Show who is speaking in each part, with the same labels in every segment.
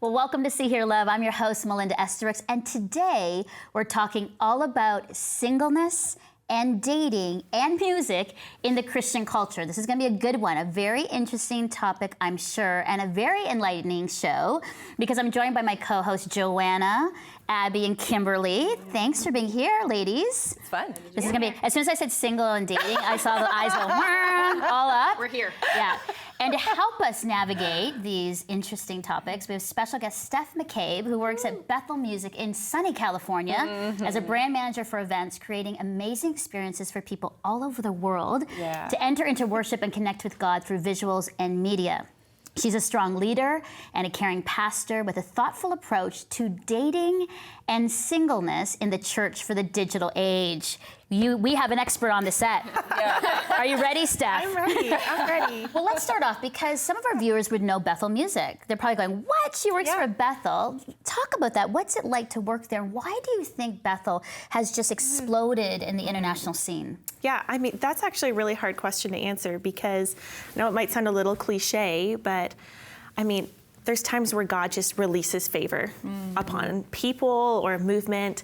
Speaker 1: Well, welcome to See Hear Love. I'm your host, Melinda Estabrooks, and today we're talking all about singleness and dating and music in the Christian culture. This is going to be a good one, a very interesting topic, I'm sure, and a very enlightening show because I'm joined by my co-hosts Joanna, Abby, and Kimberly. Thanks for being here, ladies.
Speaker 2: It's fun.
Speaker 1: This is going to be, as soon as I said single and dating, I saw the eyes go all up.
Speaker 2: We're here.
Speaker 1: Yeah. And to help us navigate these interesting topics, we have special guest Steph McCabe, who works at Bethel Music in sunny California as a brand manager for events, creating amazing experiences for people all over the world to enter into worship and connect with God through visuals and media. She's a strong leader and a caring pastor with a thoughtful approach to dating and singleness in the church for the digital age. We have an expert on the set. Are you ready, Steph?
Speaker 3: I'm ready.
Speaker 1: Well, let's start off because some of our viewers would know Bethel Music. They're probably going, what? She works for Bethel. Talk about that. What's it like to work there? Why do you think Bethel has just exploded in the international scene?
Speaker 3: Yeah, I mean, that's actually a really hard question to answer because I know it might sound a little cliche, but I mean, there's times where God just releases favor upon people or a movement,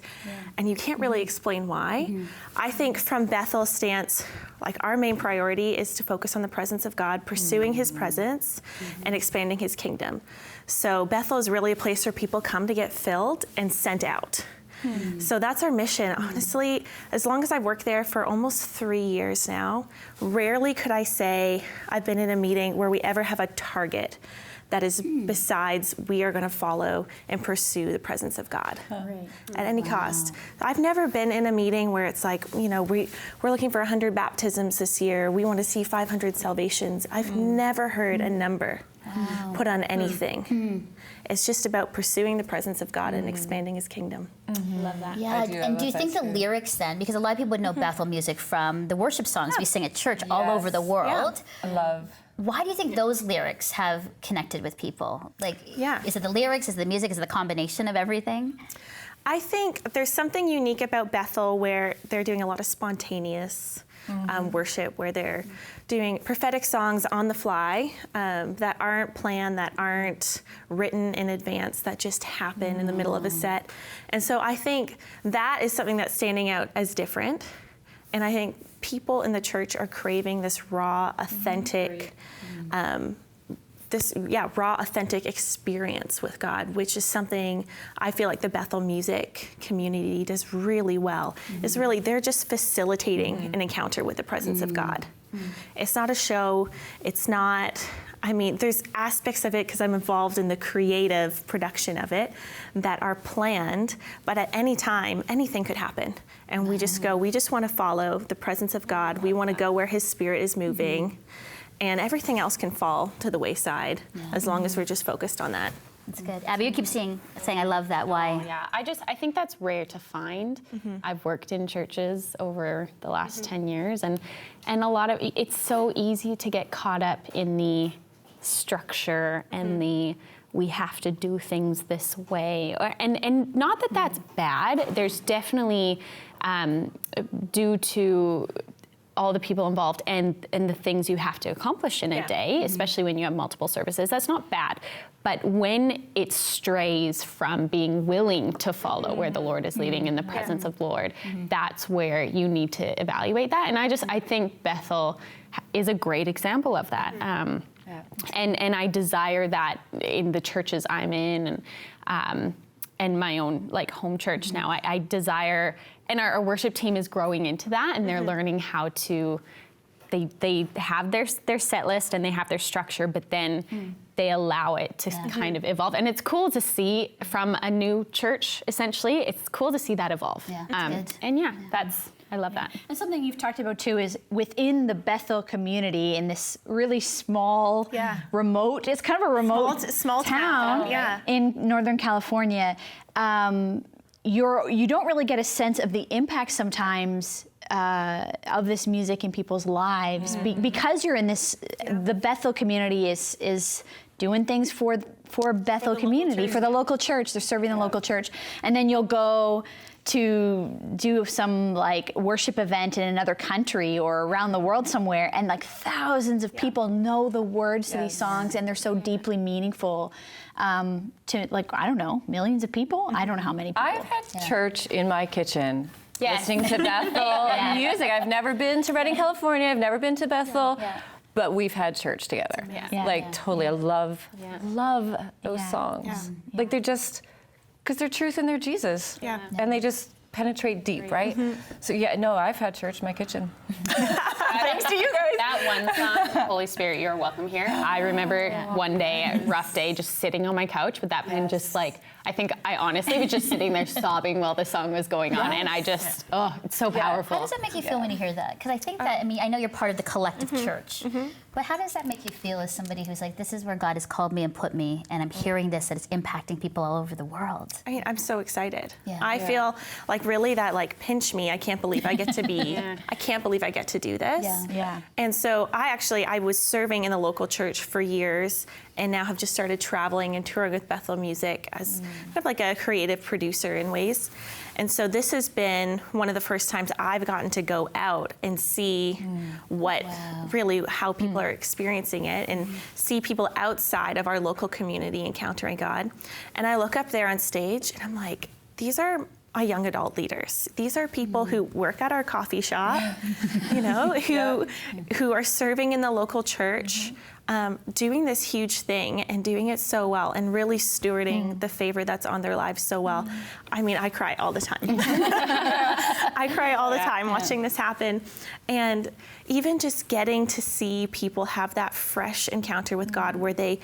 Speaker 3: and you can't really explain why. I think from Bethel's stance, like our main priority is to focus on the presence of God, pursuing His presence, and expanding His kingdom. So Bethel is really a place where people come to get filled and sent out. So that's our mission. Honestly, as long as I've worked there for almost 3 years now, rarely could I say I've been in a meeting where we ever have a target that is besides we are going to follow and pursue the presence of God at any cost. I've never been in a meeting where it's like, you know, we're looking for 100 baptisms this year. We want to see 500 salvations. I've never heard a number put on anything. It's just about pursuing the presence of God and expanding His kingdom.
Speaker 1: Love that. Yeah, and do you think the lyrics then, because a lot of people would know Bethel Music from the worship songs we sing at church all over the world.
Speaker 2: I love.
Speaker 1: Why do you think those lyrics have connected with people? Like, is it the lyrics, is it the music, is it the combination of everything?
Speaker 3: I think there's something unique about Bethel where they're doing a lot of spontaneous worship, where they're doing prophetic songs on the fly that aren't planned, that aren't written in advance, that just happen in the middle of a set. And so I think that is something that's standing out as different. And I think people in the church are craving this raw, authentic, raw, authentic experience with God, which is something I feel like the Bethel Music community does really well. It's really, they're just facilitating an encounter with the presence of God. It's not a show, it's not, I mean, there's aspects of it because I'm involved in the creative production of it that are planned, but at any time, anything could happen. And we just go, we just want to follow the presence of God. We want to go where His Spirit is moving. And everything else can fall to the wayside as long as we're just focused on that.
Speaker 1: That's good. Abby, you keep saying I love that. Why?
Speaker 4: Yeah, I think that's rare to find. I've worked in churches over the last 10 years, and a lot of, it's so easy to get caught up in the structure and the we have to do things this way. And not that that's bad. There's definitely, due to all the people involved and the things you have to accomplish in a day, especially when you have multiple services, that's not bad. But when it strays from being willing to follow where the Lord is leading in the presence of the Lord, that's where you need to evaluate that. And I think Bethel is a great example of that. And I desire that in the churches I'm in and my own like home church now. I desire, and our worship team is growing into that, and they're learning how to, they have their set list and they have their structure, but then they allow it to kind of evolve. And it's cool to see from a new church, essentially, it's cool to see that evolve. I love that.
Speaker 5: And something you've talked about too is within the Bethel community in this really small, remote, it's kind of a remote
Speaker 3: small town
Speaker 5: in Northern California. You don't really get a sense of the impact sometimes of this music in people's lives because you're in this. The Bethel community is doing things for Bethel Community, for the local church. They're serving the local church. And then you'll go to do some like worship event in another country or around the world somewhere, and like thousands of people know the words to these songs, and they're so deeply meaningful to, like, I don't know, millions of people. I don't know how many people.
Speaker 2: I've had church in my kitchen. Listening to Bethel music. I've never been to Redding, California. I've never been to Bethel. But we've had church together. Like, totally. I love those songs. Like, they're just, because they're truth and they're Jesus. And they just penetrate deep, right? So, I've had church in my kitchen. Thanks to you guys.
Speaker 4: That one song, Holy Spirit, You're Welcome Here. I remember one day, a rough day, just sitting on my couch with that pen, just like, I think I honestly was just sitting there sobbing while the song was going on, and I just, it's so powerful.
Speaker 1: How does that make you feel when you hear that? Because I think that, I mean, I know you're part of the collective church, but how does that make you feel as somebody who's like, this is where God has called me and put me, and I'm hearing this, that it's impacting people all over the world?
Speaker 3: I mean, I'm so excited.
Speaker 1: Yeah.
Speaker 3: I feel like really that like pinch me. I can't believe I get to be, I can't believe I get to do this.
Speaker 5: Yeah.
Speaker 3: And so I was serving in the local church for years, and now have just started traveling and touring with Bethel Music as kind of like a creative producer in ways. And so this has been one of the first times I've gotten to go out and see how people are experiencing it, and see people outside of our local community encountering God. And I look up there on stage and I'm like, these are my young adult leaders. These are people who work at our coffee shop, who are serving in the local church, doing this huge thing and doing it so well, and really stewarding the favor that's on their lives so well. I mean, I cry all the time. I cry all the time watching this happen. And even just getting to see people have that fresh encounter with God where they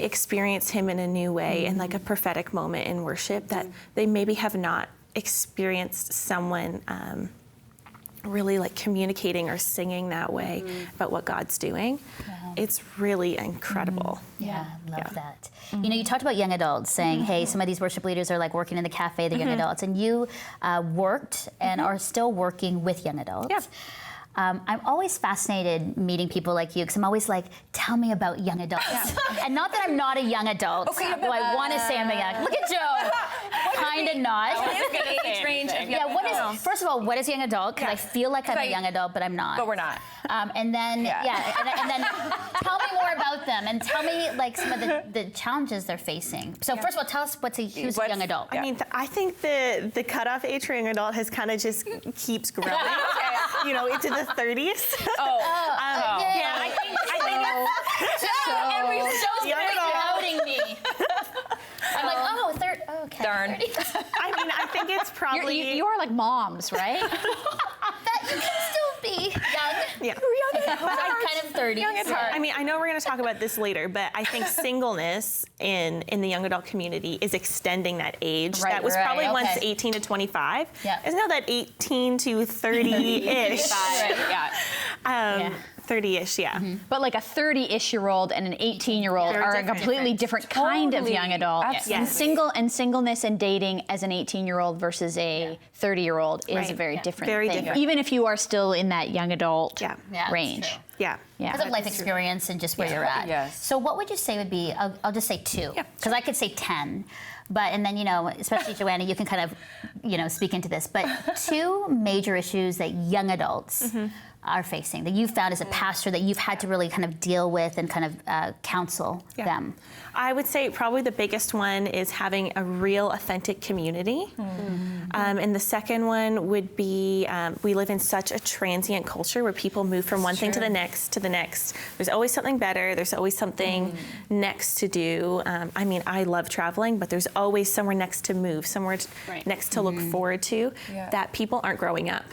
Speaker 3: experience Him in a new way, and like a prophetic moment in worship that they maybe have not experienced someone really like communicating or singing that way about what God's doing. It's really incredible.
Speaker 1: Yeah, love that. You know, you talked about young adults saying, hey, some of these worship leaders are like working in the cafe, the young adults, and you worked and are still working with young adults. I'm always fascinated meeting people like you, because I'm always like, tell me about young adults. And not that I'm not a young adult, though I want to say I'm a young. Look at Joe. Kind of not.
Speaker 2: Age range of young
Speaker 1: adults. First of all, what is young adult? Because I feel like I'm a young adult, but I'm not.
Speaker 2: But we're not.
Speaker 1: And then, and then tell me more about them, and tell me like some of the challenges they're facing. So first of all, tell us who's a young adult.
Speaker 3: I mean, I think the cutoff age for young adult has kind of just keeps growing. Into the 30s.
Speaker 1: I think Joe's outing me. I'm like, okay.
Speaker 2: Darn.
Speaker 3: I mean, I think it's probably
Speaker 5: You are like moms, right?
Speaker 1: That you can still be young.
Speaker 3: Yeah.
Speaker 1: We're young. I'm kind of 30.
Speaker 3: I mean, I know we're going to talk about this later, but I think singleness in the young adult community is extending that age. That was probably once 18 to 25. It's now that 18 to 30-ish. 30-ish,
Speaker 5: But like a 30-ish-year-old and an 18-year-old are a completely different kind of young adult. And singleness and dating as an 18-year-old versus a 30-year-old is a very different thing. Even if you are still in that young adult range.
Speaker 1: Because of life experience and just where you're at. So what would you say would be, I'll just say 2, because I could say 10. But, and then, especially Joanna, you can kind of, speak into this. But 2 major issues that young adults are facing, that you've found as a pastor, that you've had to really kind of deal with and kind of counsel them.
Speaker 3: I would say probably the biggest one is having a real authentic community. And the second one would be, we live in such a transient culture where people move from one thing to the next to the next. There's always something better. There's always something next to do. I mean, I love traveling, but there's always somewhere next to move, somewhere next to look forward to, that people aren't growing up.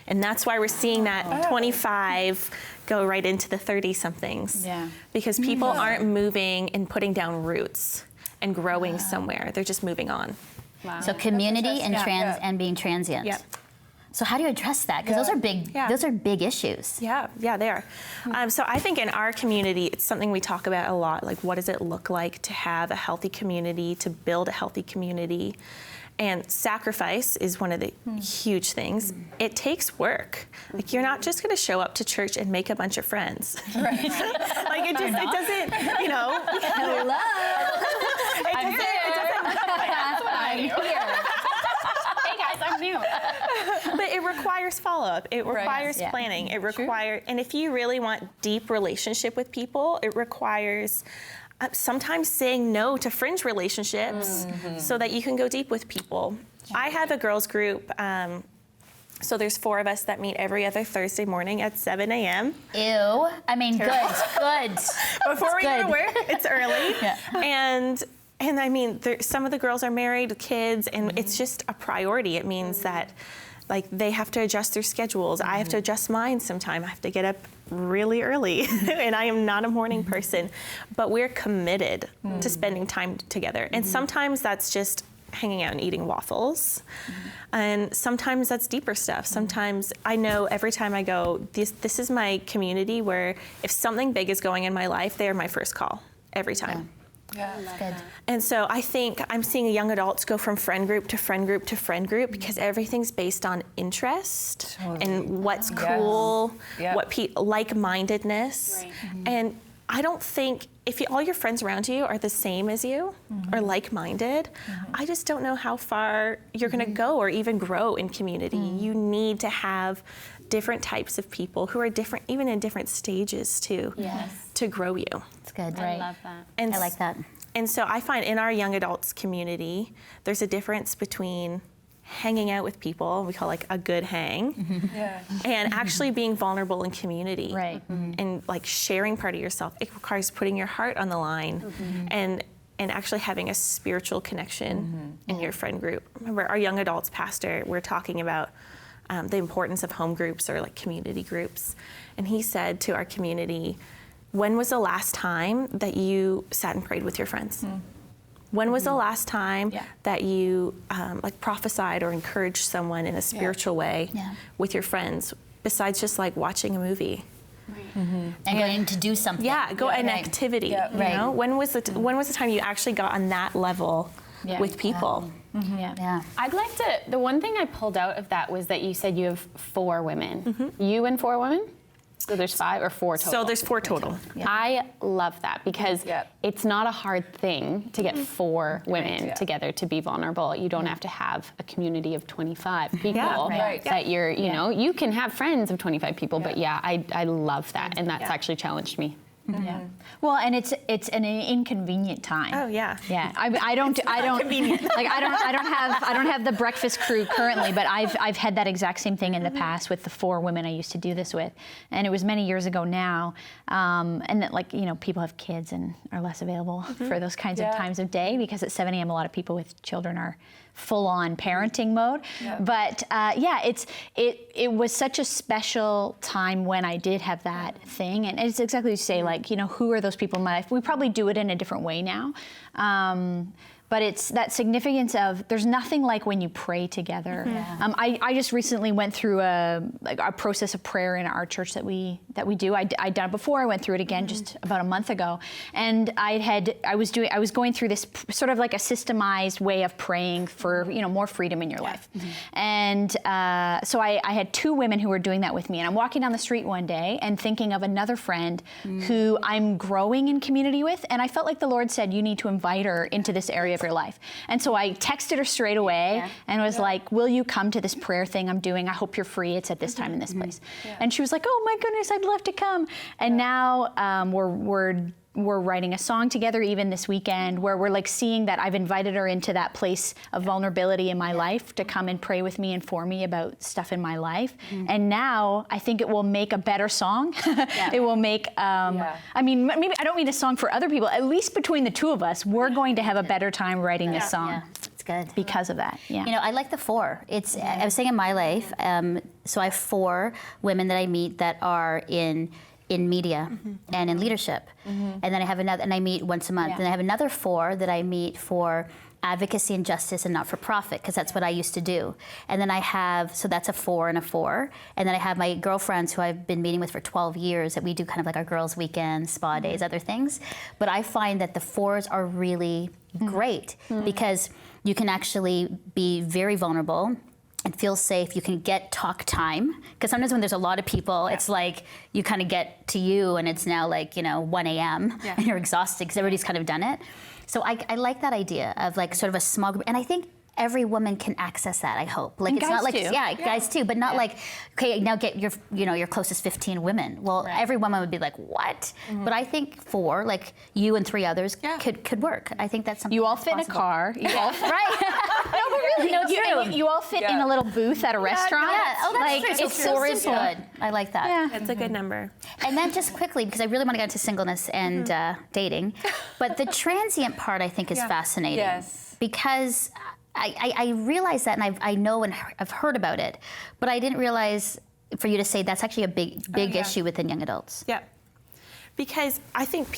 Speaker 3: And that's why we're seeing that 25 go right into the 30-somethings. Because people aren't moving and putting down roots and growing somewhere. They're just moving on.
Speaker 1: So community and and being transient. So how do you address that? Because those are big. Those are big issues.
Speaker 3: Yeah, they are. So I think in our community, it's something we talk about a lot. Like, what does it look like to have a healthy community, to build a healthy community? And sacrifice is one of the huge things. It takes work. Like, you're not just going to show up to church and make a bunch of friends. Like, it doesn't,
Speaker 5: Hello.
Speaker 3: I'm here.
Speaker 4: Hey guys, I'm new.
Speaker 3: But it requires follow-up. It requires
Speaker 5: Yeah.
Speaker 3: planning. It requires, and if you really want deep relationship with people, it requires sometimes saying no to fringe relationships so that you can go deep with people. I have a girls group. So there's 4 of us that meet every other Thursday morning at 7 a.m.
Speaker 1: Ew. I mean, good.
Speaker 3: Before we go to
Speaker 1: good.
Speaker 3: work, it's early. And I mean, some of the girls are married with kids, and it's just a priority. It means that, like, they have to adjust their schedules. I have to adjust mine sometime. I have to get up really early, and I am not a morning person. But we're committed to spending time together. And sometimes that's just hanging out and eating waffles. And sometimes that's deeper stuff. Sometimes I know every time I go, this is my community where if something big is going in my life, they are my first call every time.
Speaker 1: Yeah, that's good.
Speaker 3: And so I think I'm seeing young adults go from friend group to friend group to friend group because everything's based on interest and what's cool, what like-mindedness.
Speaker 4: Right.
Speaker 3: And I don't think if all your friends around you are the same as you or like-minded, I just don't know how far you're going to go or even grow in community. You need to have different types of people who are different, even in different stages to grow you.
Speaker 1: It's good.
Speaker 4: I love that.
Speaker 3: And
Speaker 1: I like that.
Speaker 3: And so I find in our young adults community, there's a difference between hanging out with people, we call like a good hang, and actually being vulnerable in community.
Speaker 5: Right.
Speaker 3: And like sharing part of yourself. It requires putting your heart on the line and actually having a spiritual connection in your friend group. Remember, our young adults pastor, we're talking about the importance of home groups or like community groups. And he said to our community, when was the last time that you sat and prayed with your friends? When was the last time that you like prophesied or encouraged someone in a spiritual way with your friends, besides just like watching a movie?
Speaker 1: And going to do something.
Speaker 3: Yeah, an activity. You know? When was the time you actually got on that level with people?
Speaker 1: Yeah.
Speaker 4: I'd like to, the one thing I pulled out of that was that you said you have 4 women. You and 4 women? So there's 5 or 4 total?
Speaker 3: So there's 4 total.
Speaker 4: I love that because it's not a hard thing to get 4 women together to be vulnerable. You don't have to have a community of 25 people that you're, you know, you can have friends of 25 people, but I love that, and that's actually challenged me.
Speaker 5: Well, and it's an inconvenient time.
Speaker 3: Oh yeah.
Speaker 5: Yeah, I don't like I don't have the breakfast crew currently, but I've had that exact same thing in the past with the 4 women I used to do this with, and it was many years ago now, and that, like, you know, people have kids and are less available for those kinds of times of day because at 7 a.m. a lot of people with children are full-on parenting mode. But it was such a special time when I did have that thing, and it's exactly what you say, like, you know, who are those people in my life? We probably do it in a different way now. But it's that significance of there's nothing like when you pray together. I just recently went through a process of prayer in our church that we do. I'd done it before. I went through it again just about a month ago, and I was going through this sort of like a systemized way of praying for, you know, more freedom in your life. And so I had 2 women who were doing that with me, and I'm walking down the street one day and thinking of another friend who I'm growing in community with, and I felt like the Lord said, you need to invite her into this area of your life. And so I texted her straight away and was like, will you come to this prayer thing I'm doing? I hope you're free. It's at this time in this place. And she was like, oh my goodness, I'd love to come. And now we're writing a song together even this weekend where we're like seeing that I've invited her into that place of vulnerability in my life to come and pray with me and for me about stuff in my life. And now I think it will make a better song. It will make, I mean, maybe I don't mean a song for other people, at least between the 2 of us, we're going to have a better time writing this song.
Speaker 1: It's good.
Speaker 5: Because of that,
Speaker 1: You know, I like the 4. It's, I was saying in my life, so I have 4 women that I meet that are in media and in leadership. And then I have another, and I meet once a month. And I have another 4 that I meet for advocacy and justice and not-for-profit, because that's what I used to do. And then I have, so that's a 4 and a 4. And then I have my girlfriends who I've been meeting with for 12 years that we do kind of like our girls' weekends, spa days, other things. But I find that the 4s are really great because you can actually be very vulnerable and feel safe. You can get talk time, because sometimes when there's a lot of people, it's like you kind of get to you and it's now like, 1 a.m. and you're exhausted because everybody's kind of done it. So I like that idea of like sort of a small group, and I think every woman can access that, I hope. Like,
Speaker 5: and
Speaker 1: it's
Speaker 5: guys
Speaker 1: not like,
Speaker 5: too.
Speaker 1: guys too, but not like, okay, now get your, your closest 15 women. Well, every woman would be like, what? But I think 4, like you and 3 others could work. I think that's something.
Speaker 5: You all
Speaker 1: that's
Speaker 5: fit in a
Speaker 1: possible.
Speaker 5: car. You all
Speaker 1: Right.
Speaker 5: No, but really,
Speaker 1: No, it's true.
Speaker 5: and you all fit in a little booth at a restaurant.
Speaker 1: Yeah. Oh, that's
Speaker 5: like,
Speaker 1: true. So
Speaker 5: it's so
Speaker 1: 4 is
Speaker 5: simple.
Speaker 1: good. I like that.
Speaker 5: Yeah.
Speaker 3: That's a good number.
Speaker 1: And then just quickly, because I really want to get into singleness and dating, but the transient part I think is fascinating.
Speaker 2: Yes.
Speaker 1: Because I realize that, and I know and I've heard about it, but I didn't realize for you to say that's actually a big issue within young adults.
Speaker 3: Yeah. Because I think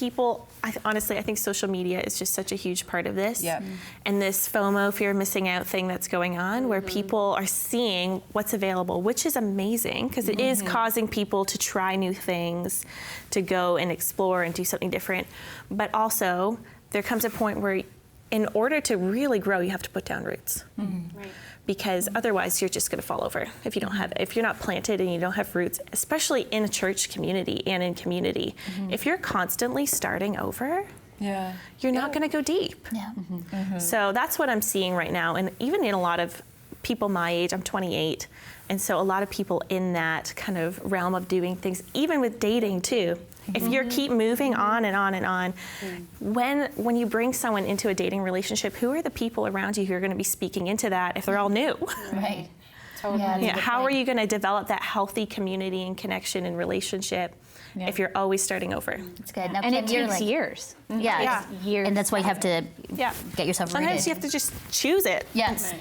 Speaker 3: honestly, I think social media is just such a huge part of this.
Speaker 2: Yep.
Speaker 3: And this FOMO, fear of missing out thing that's going on, where people are seeing what's available, which is amazing, because it is causing people to try new things, to go and explore and do something different. But also, there comes a point where in order to really grow, you have to put down roots. Right. Because otherwise you're just going to fall over if you're not planted and you don't have roots, especially in a church community and in community. If you're constantly starting over, you're not going to go deep.
Speaker 1: Yeah.
Speaker 3: So that's what I'm seeing right now. And even in a lot of people my age, I'm 28, and so a lot of people in that kind of realm of doing things, even with dating too. If you keep moving on and on and on, when you bring someone into a dating relationship, who are the people around you who are going to be speaking into that if they're all new?
Speaker 1: Right.
Speaker 4: Totally.
Speaker 3: Yeah, how are you going to develop that healthy community and connection and relationship if you're always starting over?
Speaker 1: It's good. Now,
Speaker 5: And
Speaker 1: Kim,
Speaker 5: it
Speaker 1: you're
Speaker 5: takes
Speaker 1: like,
Speaker 5: years.
Speaker 1: Yeah.
Speaker 5: Years.
Speaker 1: And that's why you have to get yourself rooted.
Speaker 3: Sometimes you have to just choose it.
Speaker 1: Yes.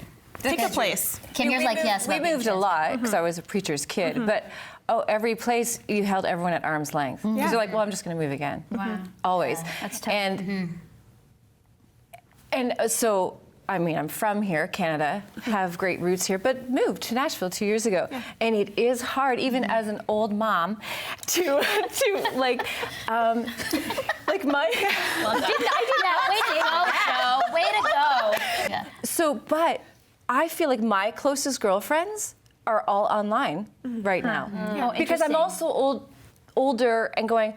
Speaker 3: Pick a place.
Speaker 1: Kim, you're like, yes.
Speaker 2: We
Speaker 1: about being
Speaker 2: moved a
Speaker 1: trans.
Speaker 2: lot because I was a preacher's kid, but every place you held everyone at arm's length. Because you're like, well, I'm just going to move again. Wow. Always.
Speaker 1: That's tough.
Speaker 2: And so, I mean, I'm from here, Canada, have great roots here, but moved to Nashville 2 years ago. And it is hard, even as an old mom, to like my...
Speaker 1: I did that. Way to go. Yeah.
Speaker 2: So, but I feel like my closest girlfriends are all online right now.
Speaker 1: Oh,
Speaker 2: because I'm
Speaker 1: interesting.
Speaker 2: also older and going,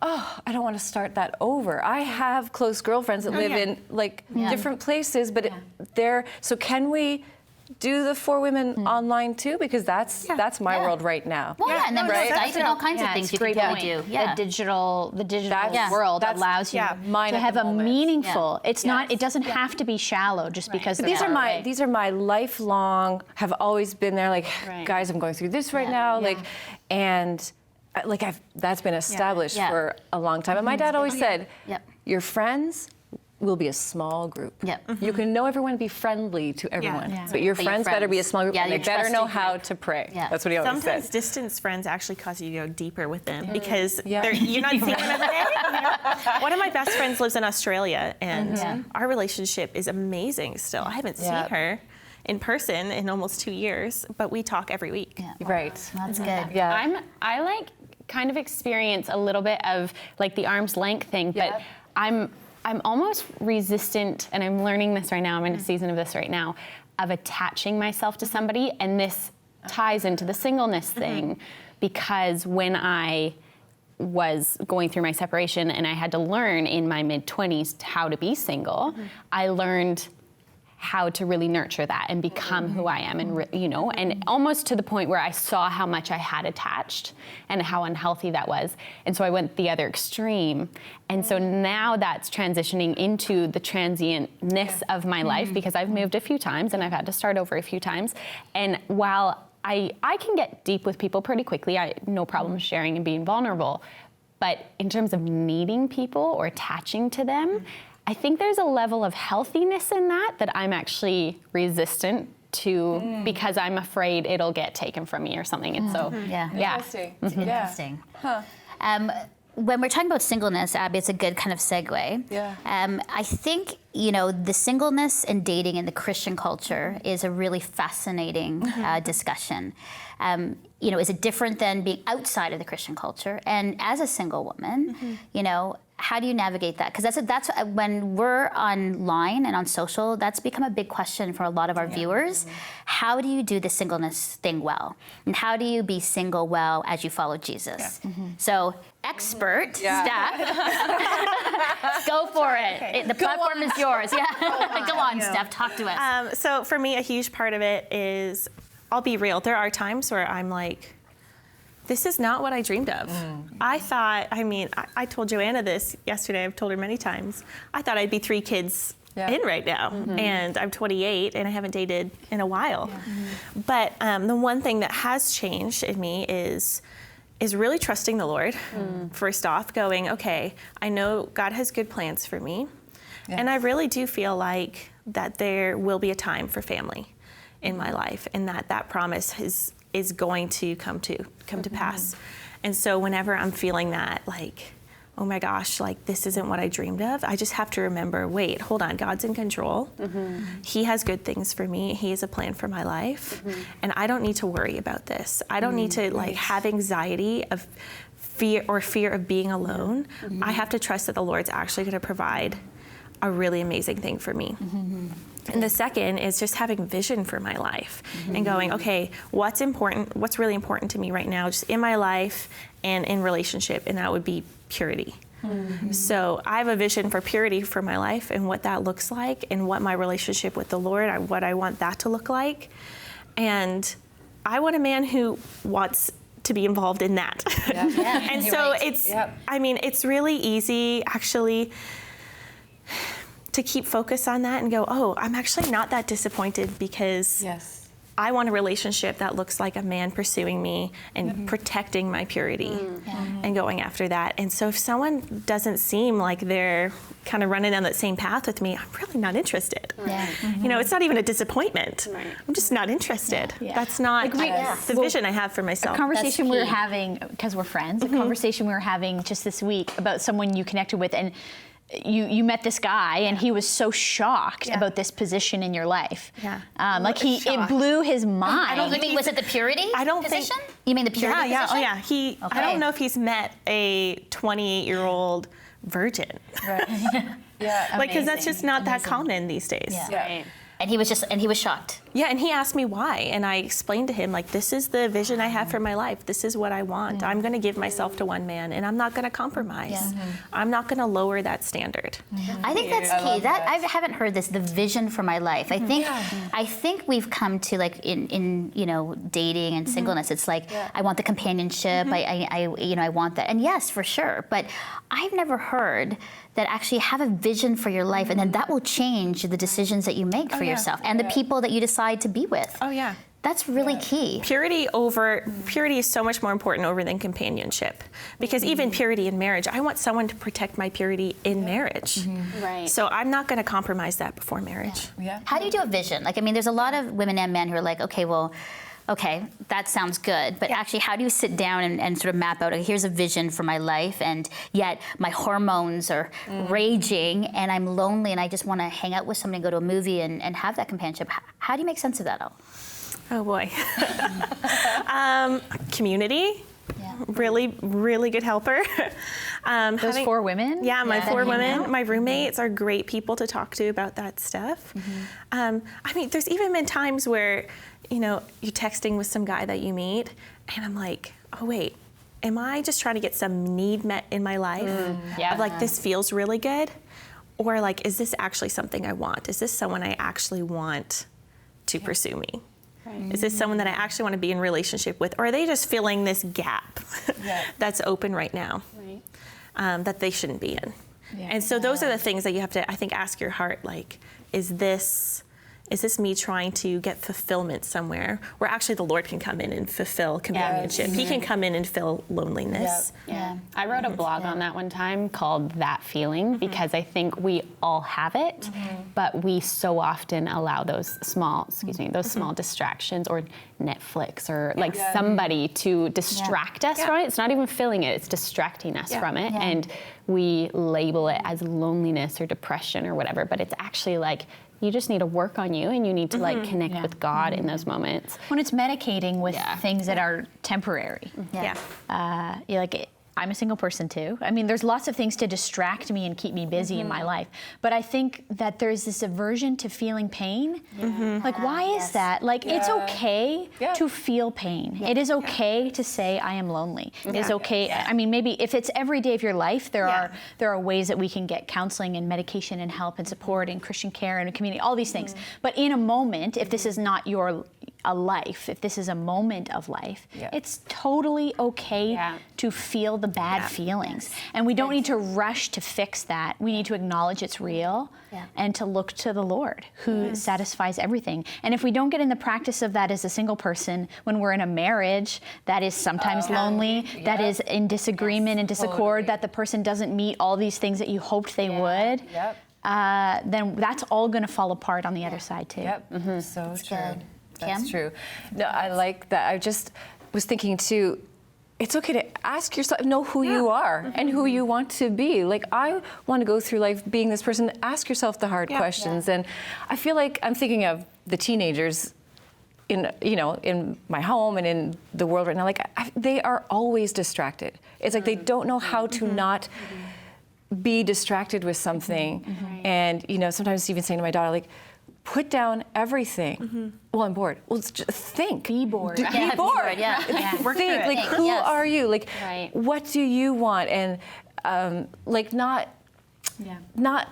Speaker 2: oh, I don't want to start that over. I have close girlfriends that live in like different places, but so can we do the 4 women online too? Because that's my world right now.
Speaker 1: Well, and then
Speaker 2: right?
Speaker 1: Skype and all kinds of things you can really do. Yeah.
Speaker 5: The digital
Speaker 2: That's-
Speaker 5: world
Speaker 2: that's-
Speaker 5: allows you
Speaker 2: mine
Speaker 5: to
Speaker 2: at
Speaker 5: have
Speaker 2: the
Speaker 5: a
Speaker 2: moment.
Speaker 5: meaningful. It's not. It doesn't have to be shallow just because
Speaker 2: But
Speaker 5: they're
Speaker 2: these are
Speaker 5: far
Speaker 2: my
Speaker 5: away.
Speaker 2: these are my lifelong, have always been there, like, guys, I'm going through this right now, like, and like that's been established for a long time. And my dad always said, your friends will be a small group. You can know everyone, be friendly to everyone, but your friends better be a small group, and they better know how to pray. That's what he always
Speaker 3: Sometimes
Speaker 2: said.
Speaker 3: distance friends actually cause you to go deeper with them because you're not seeing them every day. One of my best friends lives in Australia, and our relationship is amazing still. I haven't seen her in person in almost 2 years, but we talk every week.
Speaker 2: Right.
Speaker 1: That's good.
Speaker 2: Yeah.
Speaker 4: I like kind of experience a little bit of like the arm's length thing, but I'm almost resistant, and I'm learning this right now, I'm in a season of this right now, of attaching myself to somebody, and this ties into the singleness thing, because when I was going through my separation and I had to learn in my mid-20s how to be single, I learned how to really nurture that and become who I am, and and almost to the point where I saw how much I had attached and how unhealthy that was, and so I went the other extreme, and so now that's transitioning into the transientness of my life, because I've moved a few times and I've had to start over a few times, and while I can get deep with people pretty quickly, I no problem sharing and being vulnerable, but in terms of needing people or attaching to them, I think there's a level of healthiness in that I'm actually resistant to, because I'm afraid it'll get taken from me or something. And so,
Speaker 2: Interesting.
Speaker 1: Interesting. Huh. When we're talking about singleness, Abby, it's a good kind of segue.
Speaker 2: Yeah.
Speaker 1: I think, the singleness and dating in the Christian culture is a really fascinating discussion. is it different than being outside of the Christian culture? And as a single woman, how do you navigate that? Because that's when we're online and on social, that's become a big question for a lot of our viewers. How do you do the singleness thing well? And how do you be single well as you follow Jesus? So, expert, Steph, go for it.
Speaker 3: Okay.
Speaker 1: The platform is yours. Go on, Steph, talk to us.
Speaker 3: So for me, a huge part of it is, I'll be real, there are times where I'm like, this is not what I dreamed of. I thought, I told Joanna this yesterday, I've told her many times, I thought I'd be 3 kids in right now. And I'm 28 and I haven't dated in a while. But the one thing that has changed in me is really trusting the Lord. First off, going, okay, I know God has good plans for me. And I really do feel like that there will be a time for family in my life, and that promise is going to come to pass. And so whenever I'm feeling that, like, oh my gosh, like this isn't what I dreamed of, I just have to remember, wait, hold on, God's in control. He has good things for me. He has a plan for my life. And I don't need to worry about this. I don't need to have anxiety of fear of being alone. I have to trust that the Lord's actually going to provide a really amazing thing for me. And the second is just having vision for my life and going, okay, what's really important to me right now, just in my life and in relationship, and that would be purity. So I have a vision for purity for my life and what that looks like and what my relationship with the Lord, what I want that to look like. And I want a man who wants to be involved in that. And so it's really easy actually to keep focus on that and go, oh, I'm actually not that disappointed because I want a relationship that looks like a man pursuing me and protecting my purity and going after that. And so if someone doesn't seem like they're kind of running down that same path with me, I'm really not interested. It's not even a disappointment. I'm just not interested. That's not the vision I have for myself.
Speaker 5: A conversation we were having, because we're friends, a conversation we were having just this week about someone you connected with, and you met this guy and he was so shocked about this position in your life. It blew his mind.
Speaker 1: You mean, was it the purity position? You mean the purity position?
Speaker 3: Oh yeah. I don't know if he's met a 28-year-old virgin. Because that's just not that common these days.
Speaker 1: And he was shocked.
Speaker 3: Yeah, and he asked me why, and I explained to him, like, this is the vision I have for my life. This is what I want. I'm going to give myself to one man, and I'm not going to compromise. I'm not going to lower that standard.
Speaker 1: I think that's key. I haven't heard this, the vision for my life. I think we've come to, like, in dating and singleness, it's like, I want the companionship, I want that. And yes, for sure, but I've never heard that actually have a vision for your life, and then that will change the decisions that you make for yourself and the people that you decide to be with. That's really key. Purity
Speaker 3: is so much more important than companionship, because even purity in marriage, I want someone to protect my purity in marriage. So I'm not going to compromise that before marriage.
Speaker 1: How do you do a vision? There's a lot of women and men who are like, okay, that sounds good, but actually how do you sit down and sort of map out, okay, here's a vision for my life, and yet my hormones are raging and I'm lonely and I just want to hang out with somebody and go to a movie and have that companionship. How do you make sense of that all?
Speaker 3: Oh boy. Community. Really, really good helper.
Speaker 5: Those 4 women?
Speaker 3: Yeah, my 4 women. My roommates are great people to talk to about that stuff. There's even been times where, you're texting with some guy that you meet, and I'm like, oh wait, am I just trying to get some need met in my life? Of like, this feels really good? Or like, is this actually something I want? Is this someone I actually want to pursue me? Is this someone that I actually want to be in relationship with? Or are they just filling this gap that's open right now that they shouldn't be in? And so those are the things that you have to, I think, ask your heart, like, is this me trying to get fulfillment somewhere where actually the Lord can come in and fulfill companionship? He can come in and fill loneliness.
Speaker 4: I wrote a blog on that one time called That Feeling, because I think we all have it, but we so often allow those small distractions, or Netflix, or like somebody to distract us from it. It's not even filling it, it's distracting us from it. And we label it as loneliness or depression or whatever, but it's actually like you just need to work on you, and you need to like connect with God in those moments.
Speaker 5: When it's medicating with things that are temporary. You're like, I'm a single person too. I mean, there's lots of things to distract me and keep me busy in my life. But I think that there's this aversion to feeling pain. Like, why is that? Like, it's okay to feel pain. It is okay to say, I am lonely. It is okay. I mean, maybe if it's every day of your life, there are ways that we can get counseling and medication and help and support and Christian care and a community, all these things. But in a moment, if this is not a life, if this is a moment of life, it's totally okay to feel the bad feelings. And we don't need to rush to fix that. We need to acknowledge it's real and to look to the Lord who satisfies everything. And if we don't get in the practice of that as a single person, when we're in a marriage that is sometimes lonely, that is in disagreement and disaccord, that the person doesn't meet all these things that you hoped they would, then that's all going to fall apart on the other side too.
Speaker 2: So
Speaker 1: That's
Speaker 2: true.
Speaker 1: good.
Speaker 2: That's
Speaker 1: Kim?
Speaker 2: true. No, I like that. I just was thinking too, it's okay to ask yourself, know who you are and who you want to be. Like, I want to go through life being this person. Ask yourself the hard questions. And I feel like I'm thinking of the teenagers in my home and in the world right now. Like, they are always distracted. It's like they don't know how to not be distracted with something. And, sometimes even saying to my daughter, like, put down everything. Well, I'm bored. Well, just think.
Speaker 5: Be bored.
Speaker 2: Be bored. Think. Like, who are you? Like, what do you want? And like, not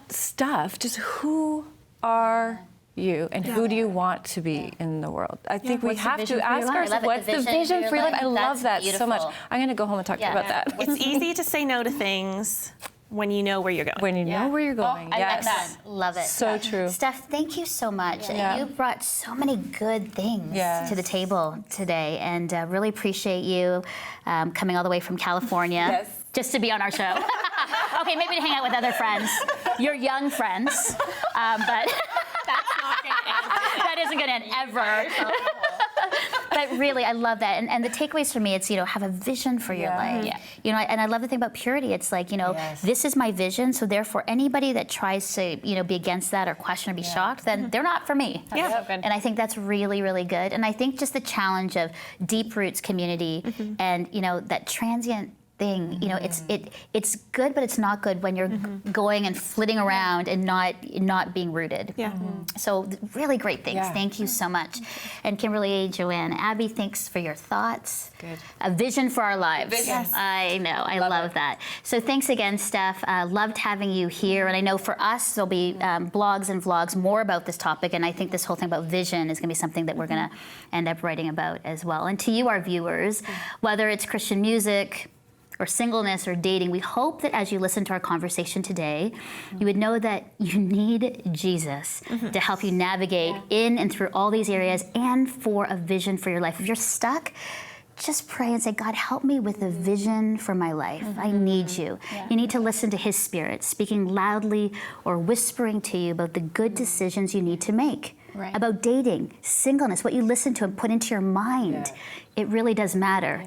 Speaker 2: stuff. Just who are you, and who do you want to be in the world? I think we have to ask ourselves, what's the vision for your life? I love that so much. I'm going to go home and talk to you about that.
Speaker 3: It's easy to say no to things when you know where you're going.
Speaker 2: When you know where you're going.
Speaker 1: I love that. Love it.
Speaker 2: So true.
Speaker 1: Steph, thank you so much. You brought so many good things to the table today, and really appreciate you coming all the way from California just to be on our show. Okay, maybe to hang out with other friends, your young friends, but
Speaker 4: That's not going to end.
Speaker 1: that isn't going to end ever. But really, I love that. And the takeaways for me, it's, have a vision for your life. And I love the thing about purity. It's like, this is my vision. So therefore, anybody that tries to, be against that or question or be shocked, then they're not for me. And I think that's really, really good. And I think just the challenge of Deep Roots community and, that transient thing, it's good, but it's not good when you're going and flitting around and not being rooted. So really great things. Thank you so much. And Kimberly, Joanne, Abby, thanks for your thoughts.
Speaker 2: Good.
Speaker 1: A vision for our lives. I know. I love that. So thanks again, Steph. Loved having you here. And I know for us, there'll be blogs and vlogs more about this topic. And I think this whole thing about vision is going to be something that we're going to end up writing about as well. And to you, our viewers, whether it's Christian music, or singleness or dating, we hope that as you listen to our conversation today, you would know that you need Jesus to help you navigate in and through all these areas and for a vision for your life. If you're stuck, just pray and say, God, help me with a vision for my life. I need you. You need to listen to His Spirit speaking loudly or whispering to you about the good decisions you need to make. About dating, singleness, what you listen to and put into your mind. It really does matter.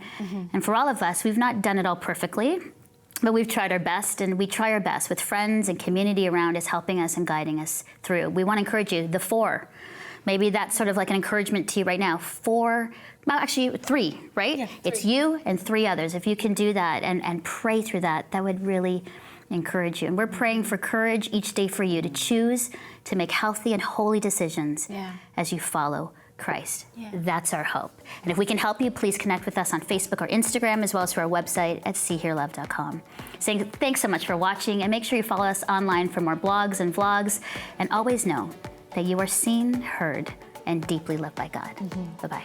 Speaker 1: And for all of us, we've not done it all perfectly, but we've tried our best, and we try our best with friends and community around us helping us and guiding us through. We want to encourage you, the 4. Maybe that's sort of like an encouragement to you right now. 4, well, actually 3, right? 3. It's you and 3 others. If you can do that and pray through that, that would really encourage you. And we're praying for courage each day for you to choose to make healthy and holy decisions as you follow Christ. That's our hope. And if we can help you, please connect with us on Facebook or Instagram, as well as through our website at seehearlove.com. Saying thanks so much for watching, and make sure you follow us online for more blogs and vlogs. And always know that you are seen, heard, and deeply loved by God. Bye-bye.